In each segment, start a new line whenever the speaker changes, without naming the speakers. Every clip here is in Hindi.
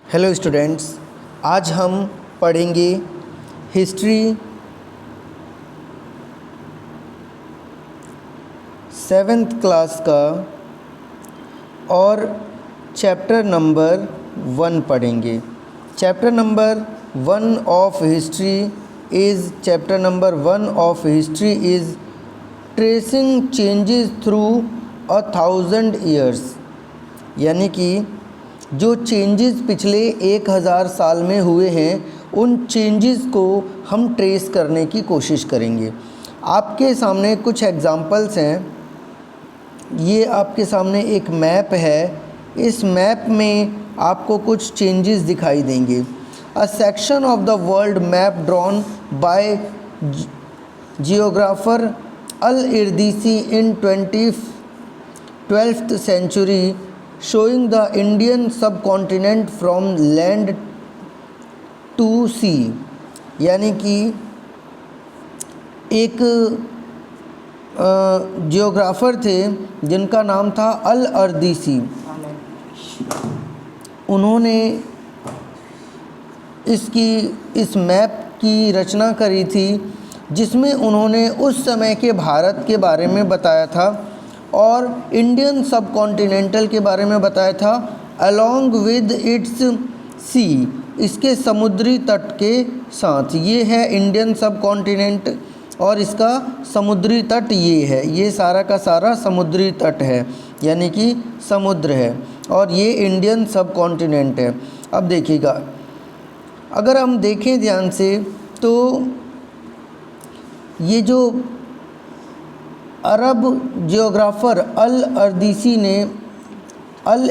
हेलो स्टूडेंट्स, आज हम पढ़ेंगे हिस्ट्री 7th क्लास का और चैप्टर नंबर 1 पढ़ेंगे। Chapter number 1 of history is tracing changes through 1000 years, यानी कि जो चेंजेस पिछले 1000 साल में हुए हैं उन चेंजेस को हम ट्रेस करने की कोशिश करेंगे। आपके सामने कुछ एग्जांपल्स हैं। ये आपके सामने एक मैप है। इस मैप में आपको कुछ चेंजेस दिखाई देंगे। A section of the world map drawn by geographer al इर्दीसी in 12th century showing the Indian subcontinent from land to sea, यानी कि एक जियोग्राफर थे जिनका नाम था अल अर्दीसी। उन्होंने इस मैप की रचना करी थी जिसमें उन्होंने उस समय के भारत के बारे में बताया था और इंडियन सब कॉन्टिनेंटल के बारे में बताया था अलोंग विद इट्स सी, इसके समुद्री तट के साथ। ये है इंडियन सब कॉन्टिनेंट और इसका समुद्री तट ये है। ये सारा का सारा समुद्री तट है, यानी कि समुद्र है, और ये इंडियन सब कॉन्टिनेंट है। अब देखिएगा, अगर हम देखें ध्यान से तो ये जो अरब जियोग्राफर अल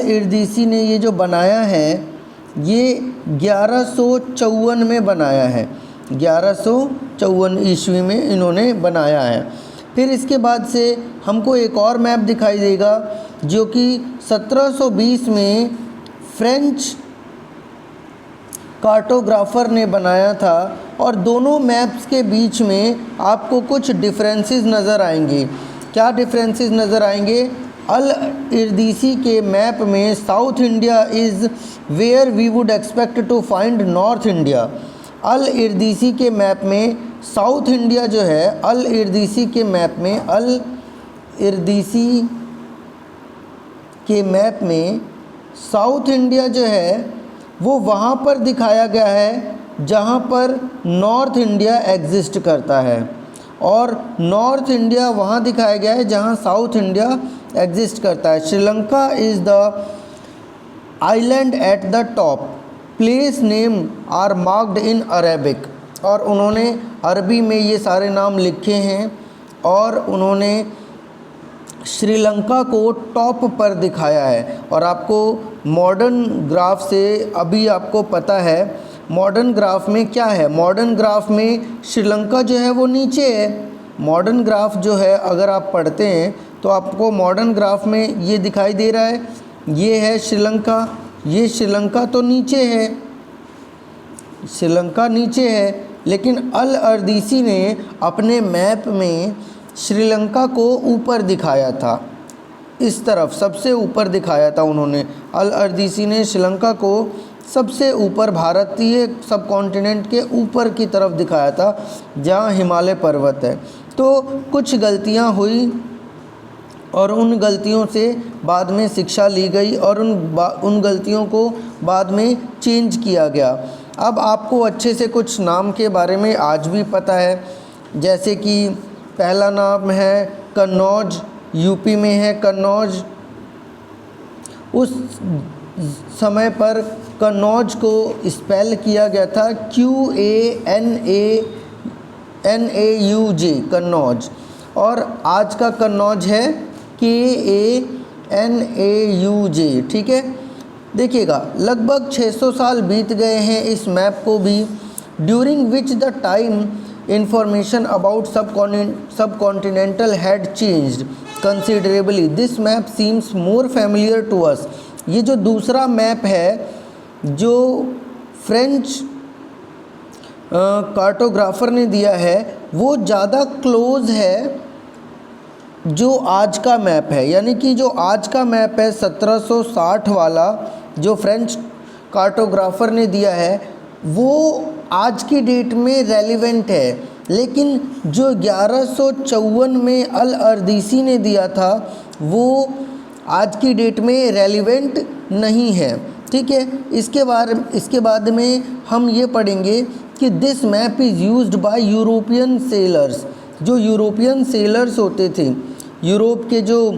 इर्दीसी ने ये जो बनाया है, ये 1154 में बनाया है। 1154 ईस्वी में इन्होंने बनाया है। फिर इसके बाद से हमको एक और मैप दिखाई देगा जो कि 1720 में फ्रेंच कार्टोग्राफर ने बनाया था, और दोनों मैप्स के बीच में आपको कुछ डिफरेंसेस नज़र आएंगे। क्या डिफरेंसेस नज़र आएंगे? अल इर्दीसी के मैप में South India is where we would expect to find North India. Al इर्दीसी के मैप में साउथ इंडिया जो है, अल इर्दीसी के मैप में साउथ इंडिया जो है वो वहाँ पर दिखाया गया है जहाँ पर नॉर्थ इंडिया एग्जिस्ट करता है, और नॉर्थ इंडिया वहाँ दिखाया गया है जहाँ साउथ इंडिया एग्जिस्ट करता है। Sri Lanka is the island at the top, place name are marked in Arabic, और उन्होंने अरबी में ये सारे नाम लिखे हैं और उन्होंने श्रीलंका को टॉप पर दिखाया है। और आपको मॉडर्न ग्राफ से अभी आपको पता है मॉडर्न ग्राफ में क्या है। मॉडर्न ग्राफ में श्रीलंका जो है वो नीचे है। मॉडर्न ग्राफ जो है अगर आप पढ़ते हैं तो आपको मॉडर्न ग्राफ में ये दिखाई दे रहा है, ये है श्रीलंका, ये श्रीलंका तो नीचे है, श्रीलंका नीचे है। लेकिन अल अर्दीसी ने अपने मैप में श्रीलंका को ऊपर दिखाया था, इस तरफ सबसे ऊपर दिखाया था उन्होंने। अल अर्दीसी ने श्रीलंका को सबसे ऊपर, भारतीय सब कॉन्टिनेंट के ऊपर की तरफ दिखाया था जहाँ हिमालय पर्वत है। तो कुछ गलतियाँ हुई और उन गलतियों से बाद में शिक्षा ली गई और उन गलतियों को बाद में चेंज किया गया। अब आपको अच्छे से कुछ नाम के बारे में आज भी पता है, जैसे कि पहला नाम है कन्नौज, यूपी में है कन्नौज। उस समय पर कन्नौज को स्पेल किया गया था QANAUJ, कन्नौज, और आज का कन्नौज है KANAUJ, ठीक है। देखिएगा, लगभग 600 साल बीत गए हैं इस मैप को भी, during which the time information about subcontinental had changed considerably. This map seems more familiar to us. ये जो दूसरा मैप है जो फ्रेंच कार्टोग्राफर ने दिया है वो ज़्यादा क्लोज है जो आज का मैप है, यानी कि जो आज का मैप है 1760 वाला जो फ्रेंच कार्टोग्राफर ने दिया है वो आज की डेट में रेलिवेंट है, लेकिन जो 1154 में अल अर्दीसी ने दिया था वो आज की डेट में रेलिवेंट नहीं है। ठीक है, इसके बाद में हम ये पढ़ेंगे कि this map is used by European sellers. जो यूरोपियन सेलर्स होते थे, यूरोप के जो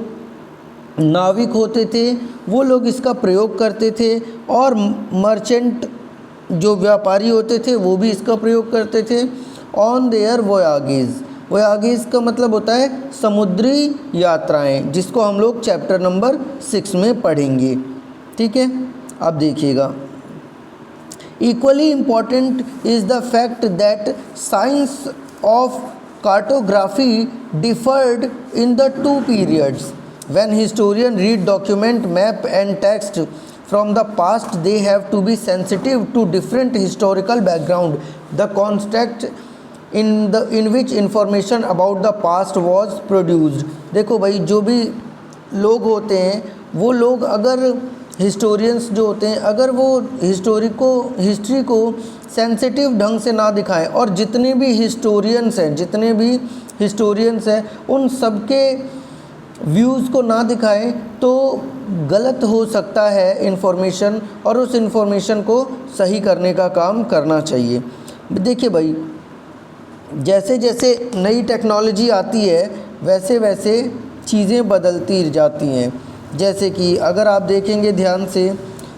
नाविक होते थे, वो लोग इसका प्रयोग करते थे, और मर्चेंट जो व्यापारी होते थे वो भी इसका प्रयोग करते थे ऑन देयर वोयागेज। वोयागेज का मतलब होता है समुद्री यात्राएं, जिसको हम लोग चैप्टर नंबर 6 में पढ़ेंगे। ठीक है, अब देखिएगा, equally important is the fact that science of cartography deferred in the two periods. When historians read document, map and text from the past, they have to be sensitive to different historical background, the context in which information about the past was produced। देखो भाई, जो भी लोग होते हैं वो लोग अगर हिस्टोरियंस जो होते हैं, अगर वो हिस्ट्री को सेंसिटिव ढंग से ना दिखाएं, और जितने भी हिस्टोरियंस हैं उन सबके व्यूज़ को ना दिखाएं तो गलत हो सकता है इन्फॉर्मेशन, और उस इन्फॉर्मेशन को सही करने का काम करना चाहिए। देखिए भाई, जैसे जैसे नई टेक्नोलॉजी आती है वैसे वैसे चीज़ें बदलती जाती हैं। जैसे कि अगर आप देखेंगे ध्यान से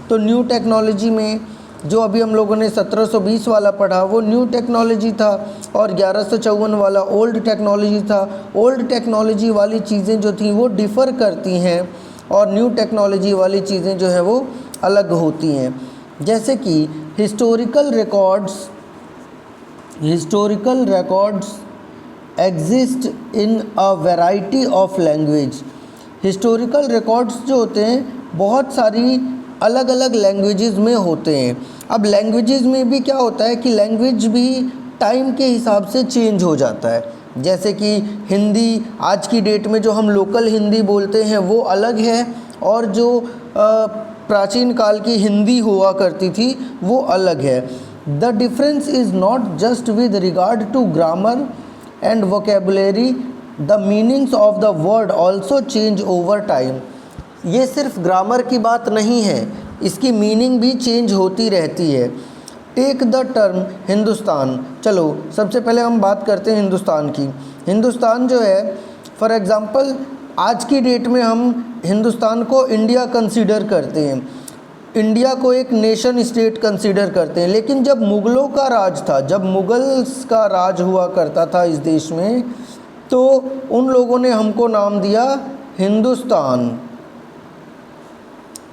तो न्यू टेक्नोलॉजी में जो अभी हम लोगों ने 1720 वाला पढ़ा वो न्यू टेक्नोलॉजी था, और 1154 वाला ओल्ड टेक्नोलॉजी था। ओल्ड टेक्नोलॉजी वाली चीज़ें जो थी वो डिफ़र करती हैं, और न्यू टेक्नोलॉजी वाली चीज़ें जो है वो अलग होती हैं। जैसे कि historical records exist in a variety of language. Historical records जो होते हैं बहुत सारी अलग अलग लैंग्वेजेस में होते हैं। अब लैंग्वेजेस में भी क्या होता है कि लैंग्वेज भी टाइम के हिसाब से चेंज हो जाता है। जैसे कि हिंदी आज की डेट में जो हम लोकल हिंदी बोलते हैं वो अलग है, और जो प्राचीन काल की हिंदी हुआ करती थी वो अलग है। The difference is not just with regard to grammar and vocabulary, the meanings of the word also change over time. ये सिर्फ ग्रामर की बात नहीं है, इसकी मीनिंग भी चेंज होती रहती है। Take the term Hindustan. चलो सबसे पहले हम बात करते हैं हिंदुस्तान की। हिंदुस्तान जो है, फॉर एग्ज़ाम्पल आज की डेट में हम हिंदुस्तान को इंडिया कंसीडर करते हैं, इंडिया को एक नेशन स्टेट कंसीडर करते हैं। लेकिन जब मुग़लों का राज था, जब मुग़ल्स का राज हुआ करता था इस देश में, तो उन लोगों ने हमको नाम दिया हिंदुस्तान।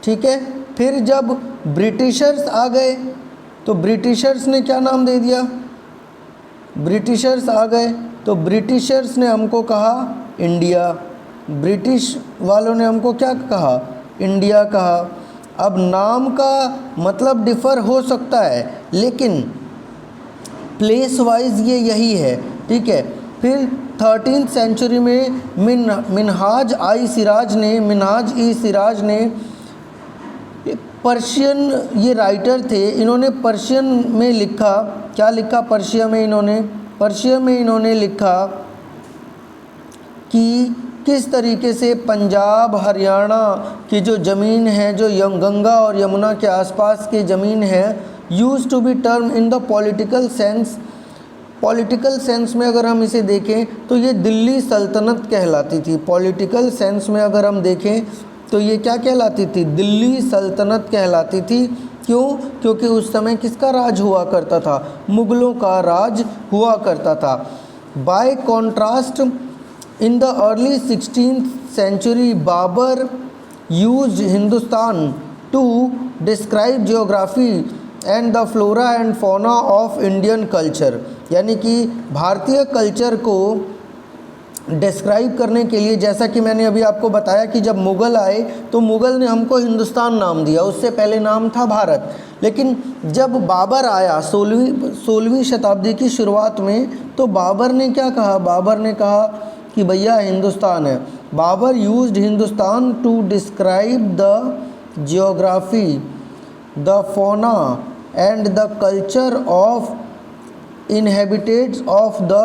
ठीक है, फिर जब ब्रिटिशर्स आ गए तो ब्रिटिशर्स ने क्या नाम दे दिया, ब्रिटिशर्स आ गए तो ब्रिटिशर्स ने हमको कहा इंडिया, ब्रिटिश वालों ने हमको क्या कहा, इंडिया कहा। अब नाम का मतलब डिफ़र हो सकता है, लेकिन प्लेस वाइज ये यही है। ठीक है, फिर 13th सेंचुरी में मिनहाज ई सिराज ने पर्शियन, ये राइटर थे, इन्होंने पर्शियन में लिखा। क्या लिखा पर्शिया में इन्होंने लिखा कि किस तरीके से पंजाब हरियाणा की जो ज़मीन है, जो गंगा और यमुना के आसपास की ज़मीन है, use to be term in the political sense. Political sense में अगर हम इसे देखें तो ये दिल्ली सल्तनत कहलाती थी। पॉलिटिकल सेंस में अगर हम देखें तो ये क्या कहलाती थी, दिल्ली सल्तनत कहलाती थी। क्यों? क्योंकि उस समय किसका राज हुआ करता था, मुग़लों का राज हुआ करता था। By contrast in the early 16th century Babur used Hindustan to describe geography and the flora and fauna of Indian culture. यानी कि भारतीय कल्चर को डिस्क्राइब करने के लिए, जैसा कि मैंने अभी आपको बताया कि जब मुग़ल आए तो मुग़ल ने हमको हिंदुस्तान नाम दिया, उससे पहले नाम था भारत। लेकिन जब बाबर आया 16वीं शताब्दी की शुरुआत में, तो बाबर ने क्या कहा, बाबर ने कहा कि भैया हिंदुस्तान है। Babur used Hindustan to describe the geography the fauna and the culture of inhabitants of the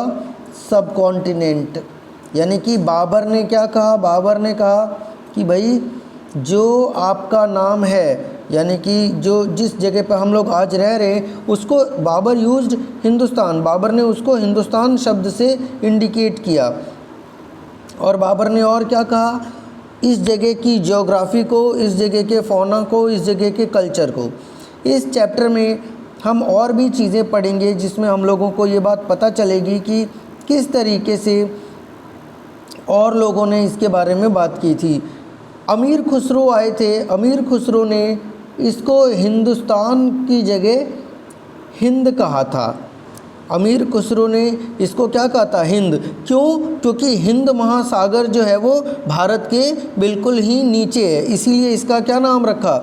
subcontinent. यानी कि बाबर ने क्या कहा, बाबर ने कहा कि भाई जो आपका नाम है, यानी कि जो जिस जगह पर हम लोग आज रह रहे हैं उसको बाबर यूज्ड हिंदुस्तान, बाबर ने उसको हिंदुस्तान शब्द से इंडिकेट किया। और बाबर ने और क्या कहा, इस जगह की ज्योग्राफी को, इस जगह के फौना को, इस जगह के कल्चर को। इस चैप्टर में हम और भी चीज़ें पढ़ेंगे जिसमें हम लोगों को ये बात पता चलेगी कि किस तरीके से और लोगों ने इसके बारे में बात की थी। अमीर खुसरो आए थे, अमीर खुसरो ने इसको हिंदुस्तान की जगह हिंद कहा था। अमीर खुसरो ने इसको क्या कहा था, हिंद। क्यों? क्योंकि हिंद महासागर जो है वो भारत के बिल्कुल ही नीचे है, इसीलिए इसका क्या नाम रखा,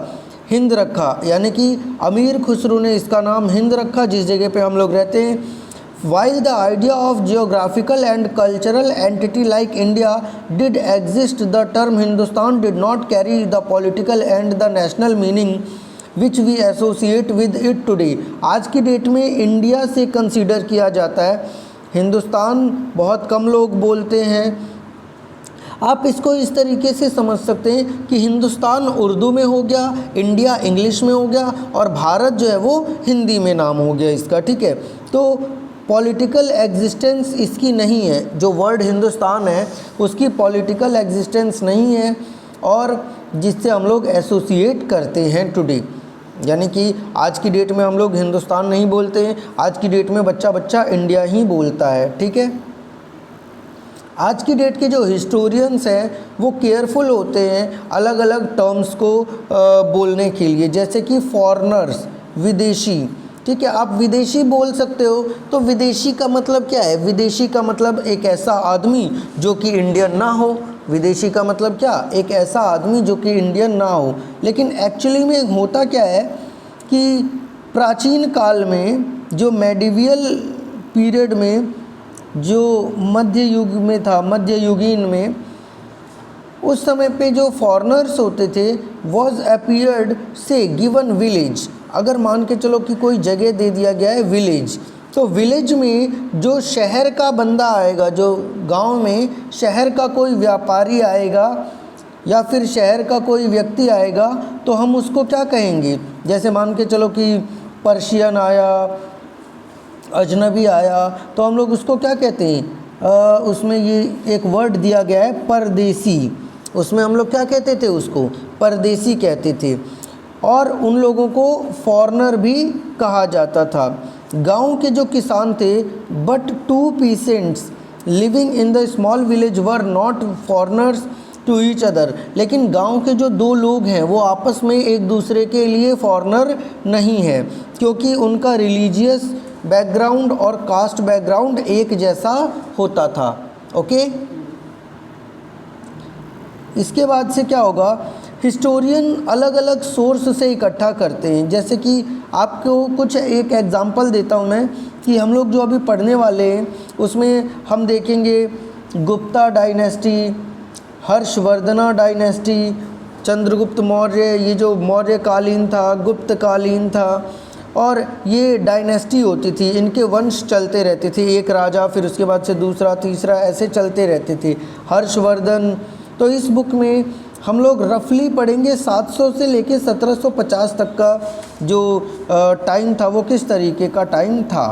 हिंद रखा। यानी कि अमीर खुसरो ने इसका नाम हिंद रखा जिस जगह पे हम लोग रहते हैं। While the idea of geographical and cultural entity like India did exist, the term Hindustan did not carry the political and the national meaning which we associate with it today। आज की डेट में इंडिया से कंसीडर किया जाता है, हिंदुस्तान बहुत कम लोग बोलते हैं। आप इसको इस तरीके से समझ सकते हैं कि हिंदुस्तान उर्दू में हो गया, इंडिया इंग्लिश में हो गया और भारत जो है वो हिंदी में नाम हो गया इसका, ठीक है। तो पॉलिटिकल एग्जिस्टेंस इसकी नहीं है, जो वर्ड हिंदुस्तान है उसकी पॉलिटिकल एग्जिस्टेंस नहीं है और जिससे हम लोग एसोसिएट करते हैं टुडे। यानी कि आज की डेट में हम लोग हिंदुस्तान नहीं बोलते हैं, आज की डेट में बच्चा बच्चा इंडिया ही बोलता है, ठीक है। आज की डेट के जो हिस्टोरियंस हैं वो केयरफुल होते हैं अलग अलग टर्म्स को बोलने के लिए, जैसे कि फॉरेनर्स, विदेशी, ठीक है। आप विदेशी बोल सकते हो, तो विदेशी का मतलब क्या है, विदेशी का मतलब एक ऐसा आदमी जो कि इंडियन ना हो। विदेशी का मतलब क्या, एक ऐसा आदमी जो कि इंडियन ना हो। लेकिन एक्चुअली में होता क्या है कि प्राचीन काल में, जो मेडिवियल पीरियड में, जो मध्य युग में था, मध्य युगीन में, उस समय पे जो फॉरेनर्स होते थे वॉज अपीयर्ड से गिवन विलेज। अगर मान के चलो कि कोई जगह दे दिया गया है विलेज, तो विलेज में जो शहर का बंदा आएगा, जो गांव में शहर का कोई व्यापारी आएगा या फिर शहर का कोई व्यक्ति आएगा, तो हम उसको क्या कहेंगे। जैसे मान के चलो कि पर्शियन आया, अजनबी आया, तो हम लोग उसको क्या कहते हैं, उसमें ये एक वर्ड दिया गया है परदेसी, उसमें हम लोग क्या कहते थे, उसको परदेसी कहते थे। और उन लोगों को फॉरेनर भी कहा जाता था। गांव के जो किसान थे, but 2 peasants living in the small village were not foreigners to each other. लेकिन गांव के जो 2 लोग हैं वो आपस में एक दूसरे के लिए फॉरेनर नहीं है, क्योंकि उनका रिलीजियस बैकग्राउंड और कास्ट बैकग्राउंड एक जैसा होता था। ओके, इसके बाद से क्या होगा, हिस्टोरियन अलग अलग सोर्स से इकट्ठा करते हैं। जैसे कि आपको कुछ एक एग्जांपल देता हूँ मैं, कि हम लोग जो अभी पढ़ने वाले हैं उसमें हम देखेंगे गुप्ता डायनेस्टी, हर्षवर्धना डायनेस्टी, चंद्रगुप्त मौर्य, ये जो मौर्य कालीन था, गुप्त कालीन था, और ये डायनेस्टी होती थी, इनके वंश चलते रहते थे, एक राजा फिर उसके बाद से दूसरा तीसरा ऐसे चलते रहते थे। हर्षवर्धन, तो इस बुक में हम लोग रफली पढ़ेंगे 700 से लेके 1750 तक का जो टाइम था वो किस तरीके का टाइम था।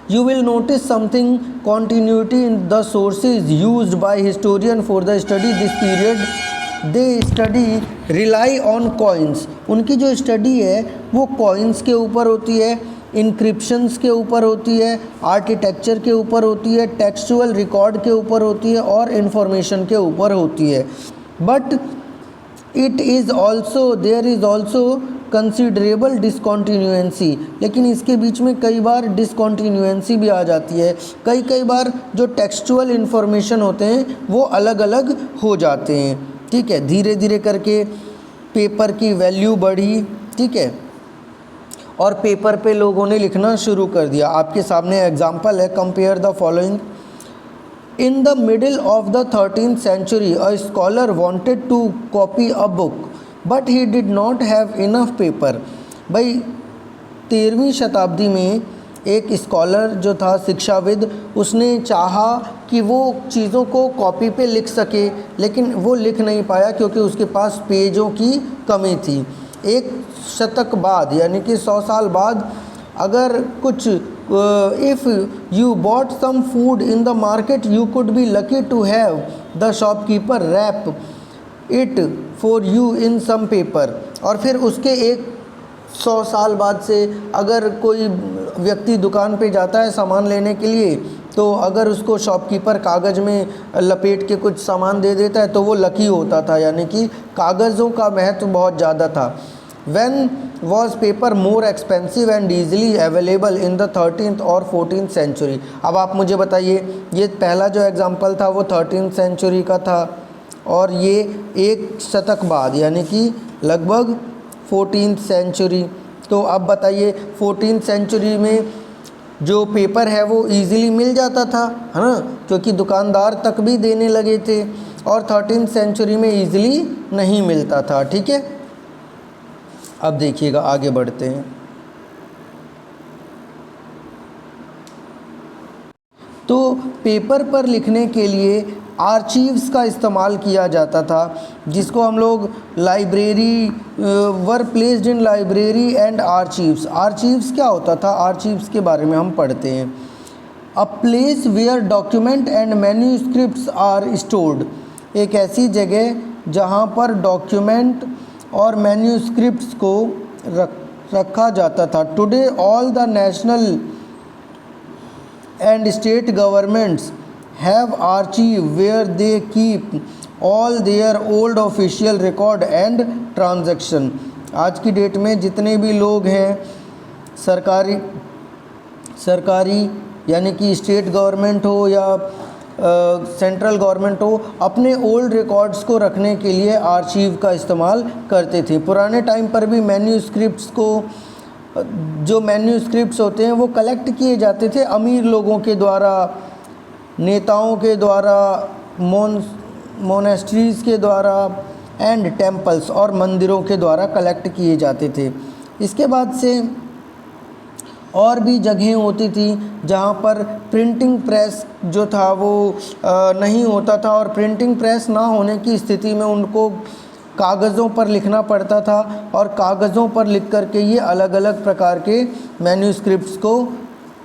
You will notice something continuity in the sources used by historian for the study this period. They study rely on coins. उनकी जो स्टडी है वो कॉइन्स के ऊपर होती है, इंक्रिप्शंस के ऊपर होती है, आर्किटेक्चर के ऊपर होती है, टेक्सचुअल रिकॉर्ड के ऊपर होती है और इंफॉर्मेशन के ऊपर होती है। But it is also, there is also considerable discontinuity. लेकिन इसके बीच में कई बार डिसकॉन्टीन्यूएंसी भी आ जाती है। कई बार जो टेक्सचुअल इन्फॉर्मेशन होते हैं वो अलग अलग हो जाते हैं, ठीक है। धीरे धीरे करके पेपर की वैल्यू बढ़ी, ठीक है, और पेपर पे लोगों ने लिखना शुरू कर दिया। आपके सामने एग्जांपल है, compare the following. In the middle of the 13th century a scholar wanted to copy a book but he did not have enough paper. भाई 13वीं शताब्दी में एक स्कॉलर जो था, शिक्षाविद, उसने चाहा कि वो चीज़ों को कॉपी पे लिख सके, लेकिन वो लिख नहीं पाया क्योंकि उसके पास पेजों की कमी थी। एक शतक बाद यानी कि 100 साल बाद अगर कुछ if you bought some food in the market you could be lucky to have the shopkeeper wrap it for you in some paper. और फिर उसके 100 साल बाद से अगर कोई व्यक्ति दुकान पे जाता है सामान लेने के लिए, तो अगर उसको शॉपकीपर कागज़ में लपेट के कुछ सामान दे देता है तो वो लकी होता था, यानी कि कागज़ों का महत्व बहुत ज़्यादा था। When was paper more expensive and easily available in the 13th और 14th century? अब आप मुझे बताइए, ये पहला जो एग्ज़ाम्पल था वो 13th सेंचुरी का था और ये एक शतक बाद यानी कि लगभग 14th सेंचुरी। तो अब बताइए 14th सेंचुरी में जो पेपर है वो इजीली मिल जाता था, है ना, क्योंकि दुकानदार तक भी देने लगे थे, और 13th सेंचुरी में इजीली नहीं मिलता था। ठीक है, अब देखिएगा आगे बढ़ते हैं। तो पेपर पर लिखने के लिए आर्चीव्स का इस्तेमाल किया जाता था, जिसको हम लोग library were placed in library and archives. Archives क्या होता था? आर्चीव्स के बारे में हम पढ़ते हैं। A place where document and manuscripts are stored. एक ऐसी जगह जहाँ पर डॉक्यूमेंट और मैन्यूस्क्रिप्ट्स को रखा जाता था। Today all the national and state governments have archive where they keep all their old official record and transaction. आज की डेट में जितने भी लोग हैं सरकारी यानी कि स्टेट गवर्नमेंट हो या सेंट्रल गवर्नमेंट हो, अपने ओल्ड रिकॉर्ड्स को रखने के लिए आर्चीव का इस्तेमाल करते थे। पुराने टाइम पर भी मैन्यूस्क्रिप्ट्स को, जो मैन्यूस्क्रिप्ट्स होते हैं वो कलेक्ट किए जाते थे अमीर लोगों के द्वारा, नेताओं के द्वारा, मोनेस्ट्रीज़ के द्वारा एंड टेम्पल्स और मंदिरों के द्वारा कलेक्ट किए जाते थे। इसके बाद से और भी जगहें होती थी जहाँ पर प्रिंटिंग प्रेस जो था वो नहीं होता था, और प्रिंटिंग प्रेस ना होने की स्थिति में उनको कागज़ों पर लिखना पड़ता था, और कागज़ों पर लिख कर के ये अलग अलग प्रकार के मैन्यूस्क्रिप्ट्स को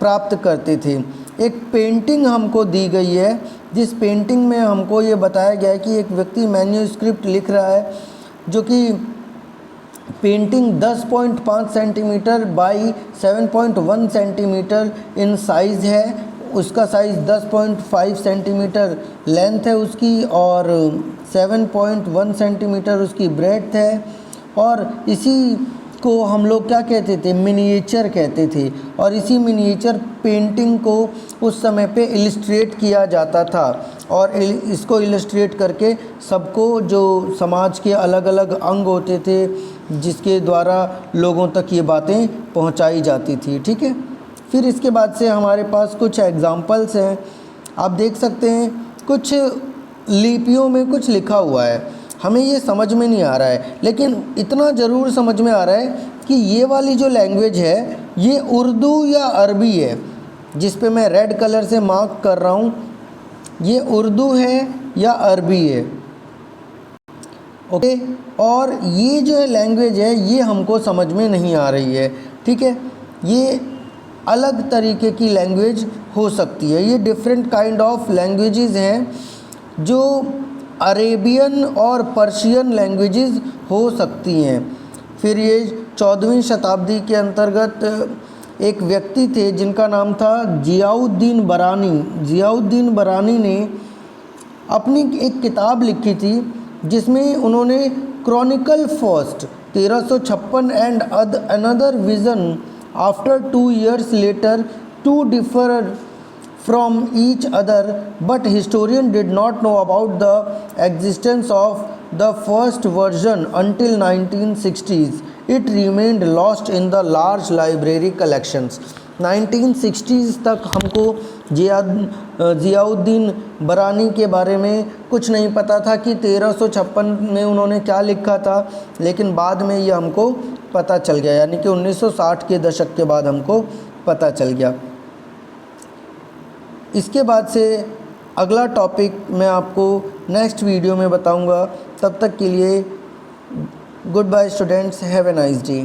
प्राप्त करते थे। एक पेंटिंग हमको दी गई है, जिस पेंटिंग में हमको ये बताया गया है कि एक व्यक्ति मैन्यूस्क्रिप्ट लिख रहा है, जो कि painting 10.5 centimetre by 7.1 centimetre in size है। उसका साइज़ 10.5 सेंटीमीटर लेंथ है उसकी, और 7.1 सेंटीमीटर उसकी ब्रेड्थ है। और इसी को हम लोग क्या कहते थे? मिनिएचर कहते थे। और इसी मिनिएचर पेंटिंग को उस समय पे इलिस्ट्रेट किया जाता था, और इसको इलिस्ट्रेट करके सबको, जो समाज के अलग अलग अंग होते थे, जिसके द्वारा लोगों तक ये बातें पहुंचाई जाती थी। ठीक है, फिर इसके बाद से हमारे पास कुछ एग्जाम्पल्स हैं। आप देख सकते हैं कुछ लिपियों में कुछ लिखा हुआ है, हमें ये समझ में नहीं आ रहा है, लेकिन इतना ज़रूर समझ में आ रहा है कि ये वाली जो लैंग्वेज है ये उर्दू या अरबी है। जिस पे मैं रेड कलर से मार्क कर रहा हूँ, ये उर्दू है या अरबी है। ओके, और ये जो है लैंग्वेज है ये हमको समझ में नहीं आ रही है। ठीक है, ये अलग तरीके की लैंग्वेज हो सकती है। ये डिफरेंट काइंड ऑफ लैंग्वेजेस हैं जो अरेबियन और पर्शियन लैंग्वेजेस हो सकती हैं। फिर ये 14वीं शताब्दी के अंतर्गत एक व्यक्ति थे जिनका नाम था ज़ियाउद्दीन बरानी। ज़ियाउद्दीन बरानी ने अपनी एक किताब लिखी थी जिसमें उन्होंने chronicle first 1356 and another vision after 2 years later to differ from each other, but historian did not know about the existence of the first version until 1960s. It remained lost in the large library collections. 1960s तक हमको ज़ियाउद्दीन बरानी के बारे में कुछ नहीं पता था कि 1356 में उन्होंने क्या लिखा था, लेकिन बाद में ये हमको पता चल गया, यानी कि 1960 के दशक के बाद हमको पता चल गया। इसके बाद से अगला टॉपिक मैं आपको नेक्स्ट वीडियो में बताऊंगा। तब तक के लिए goodbye students, have a nice day.